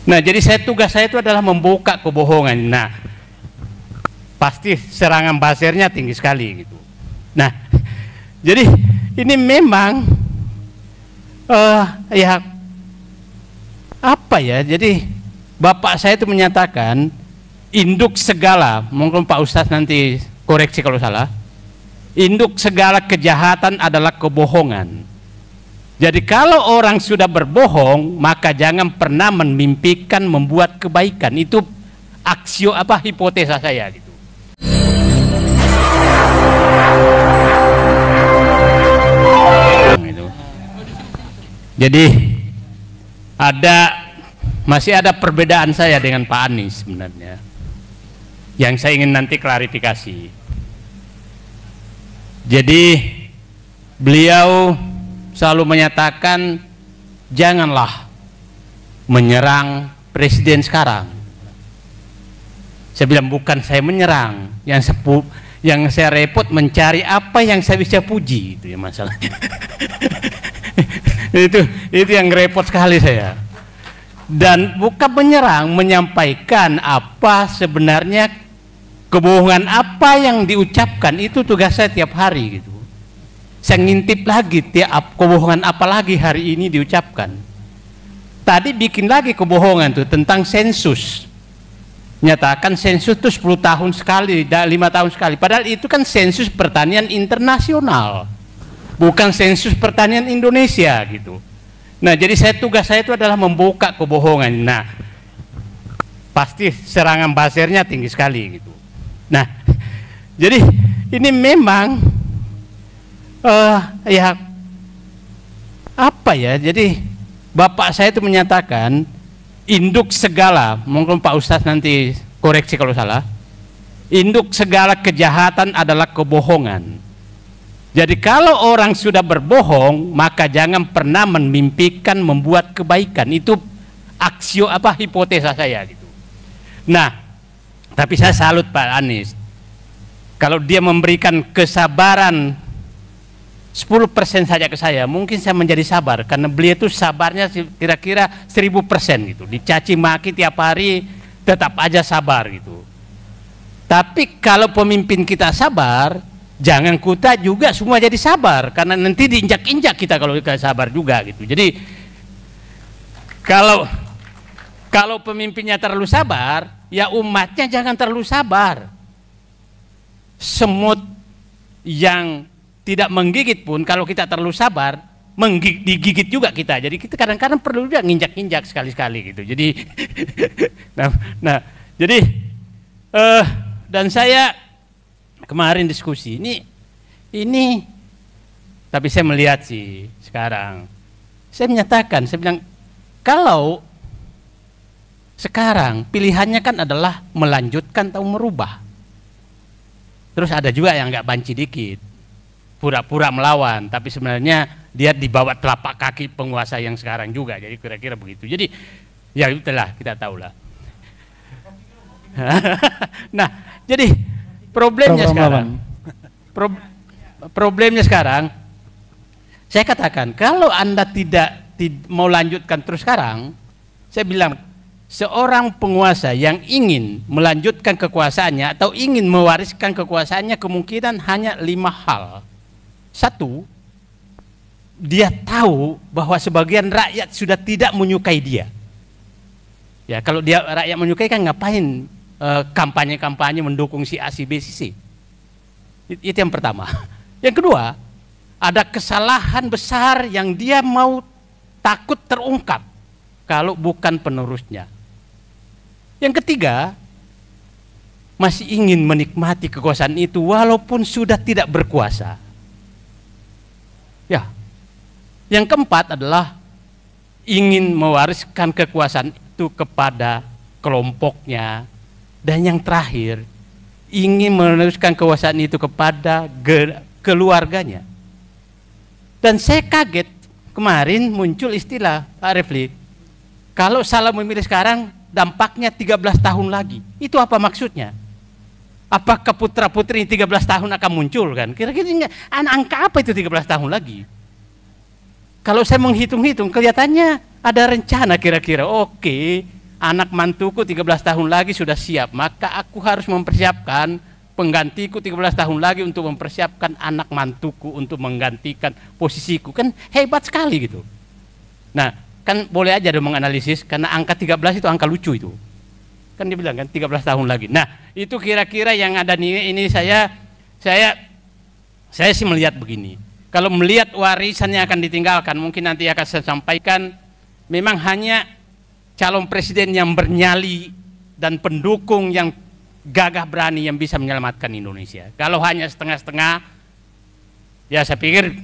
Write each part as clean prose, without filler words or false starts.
Nah, jadi tugas saya itu adalah membuka kebohongan. Nah, pasti serangan buzzernya tinggi sekali gitu. Nah, jadi ini memang ya apa ya? Jadi bapak saya itu menyatakan induk segala, mungkin Pak Ustadz nanti koreksi kalau salah. Induk segala kejahatan adalah kebohongan. Jadi kalau orang sudah berbohong, maka jangan pernah memimpikan membuat kebaikan. Itu hipotesa saya gitu. Jadi masih ada perbedaan saya dengan Pak Anies sebenarnya, yang saya ingin nanti klarifikasi. Jadi beliau selalu menyatakan janganlah menyerang presiden sekarang. Saya bilang bukan saya menyerang, yang saya repot mencari apa yang saya bisa puji, itu ya masalahnya. itu yang repot sekali saya. Dan bukan menyerang, menyampaikan apa sebenarnya kebohongan apa yang diucapkan, itu tugas saya tiap hari gitu. Saya ngintip lagi tiap kebohongan apa lagi hari ini diucapkan. Tadi bikin lagi kebohongan tuh tentang sensus. Nyatakan sensus itu 10 tahun sekali, 5 tahun sekali. Padahal itu kan sensus pertanian internasional, bukan sensus pertanian Indonesia gitu. Nah, jadi tugas saya itu adalah membuka kebohongan. Nah, pasti serangan buzzernya tinggi sekali gitu. Nah, jadi ini memang ya apa ya? Jadi bapak saya itu menyatakan induk segala, mungkin Pak Ustadz nanti koreksi kalau salah. Induk segala kejahatan adalah kebohongan. Jadi kalau orang sudah berbohong, maka jangan pernah memimpikan membuat kebaikan. Itu hipotesa saya gitu. Nah, tapi saya salut Pak Anies. Kalau dia memberikan kesabaran 10% saja ke saya, mungkin saya menjadi sabar, karena beliau itu sabarnya kira-kira 1000% gitu. Dicaci maki tiap hari tetap aja sabar gitu. Tapi kalau pemimpin kita sabar, jangan kita juga semua jadi sabar, karena nanti diinjak-injak kita kalau kita sabar juga gitu. Jadi kalau pemimpinnya terlalu sabar, ya umatnya jangan terlalu sabar. Semut yang tidak menggigit pun kalau kita terlalu sabar digigit juga kita. Jadi kita kadang-kadang perlu juga nginjak-injak sekali-sekali gitu. Jadi jadi dan saya kemarin diskusi ini tapi saya melihat sih sekarang, saya menyatakan, saya bilang kalau sekarang pilihannya kan adalah melanjutkan atau merubah. Terus ada juga yang nggak banci dikit, pura-pura melawan, tapi sebenarnya dia di bawah telapak kaki penguasa yang sekarang juga. Jadi kira-kira begitu. Jadi ya itulah, kita tahulah. Nah, jadi problemnya sekarang, saya katakan kalau Anda tidak mau lanjutkan terus sekarang, saya bilang seorang penguasa yang ingin melanjutkan kekuasaannya atau ingin mewariskan kekuasaannya kemungkinan hanya 5 hal. 1, dia tahu bahwa sebagian rakyat sudah tidak menyukai dia. Ya, kalau rakyat menyukai kan ngapain kampanye-kampanye mendukung si A, si B, si C. Itu yang pertama. Yang kedua, ada kesalahan besar yang dia mau takut terungkap kalau bukan penerusnya. Yang ketiga, masih ingin menikmati kekuasaan itu walaupun sudah tidak berkuasa. Ya. Yang keempat adalah ingin mewariskan kekuasaan itu kepada kelompoknya. Dan yang terakhir, ingin meneruskan kekuasaan itu kepada keluarganya. Dan saya kaget kemarin muncul istilah Pak Refli, kalau salah memilih sekarang dampaknya 13 tahun lagi. Itu apa maksudnya? Apakah putra-putri 13 tahun akan muncul kan? Kira-kira angka apa itu 13 tahun lagi? Kalau saya menghitung-hitung kelihatannya ada rencana kira-kira. Oke, anak mantuku 13 tahun lagi sudah siap, maka aku harus mempersiapkan penggantiku 13 tahun lagi untuk mempersiapkan anak mantuku untuk menggantikan posisiku. Kan hebat sekali gitu. Nah, kan boleh aja dong menganalisis, karena angka 13 itu angka lucu itu. Kan dia bilang kan 13 tahun lagi. Nah, itu kira-kira yang ada nih, ini saya sih melihat begini. Kalau melihat warisan yang akan ditinggalkan, mungkin nanti akan saya sampaikan, memang hanya calon presiden yang bernyali dan pendukung yang gagah berani yang bisa menyelamatkan Indonesia. Kalau hanya setengah-setengah, ya saya pikir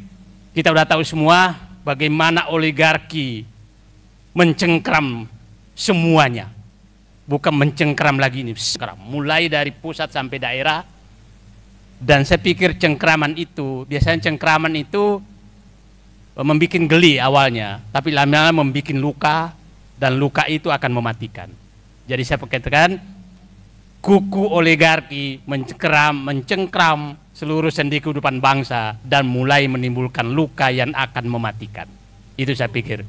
kita udah tahu semua bagaimana oligarki mencengkram semuanya. Bukan mencengkram lagi ini, mulai dari pusat sampai daerah. Dan saya pikir cengkraman itu, biasanya cengkraman itu membuat geli awalnya, tapi lama-lama membuat luka, dan luka itu akan mematikan. Jadi saya katakan, kuku oligarki mencengkram seluruh sendi kehidupan bangsa dan mulai menimbulkan luka yang akan mematikan. Itu saya pikir.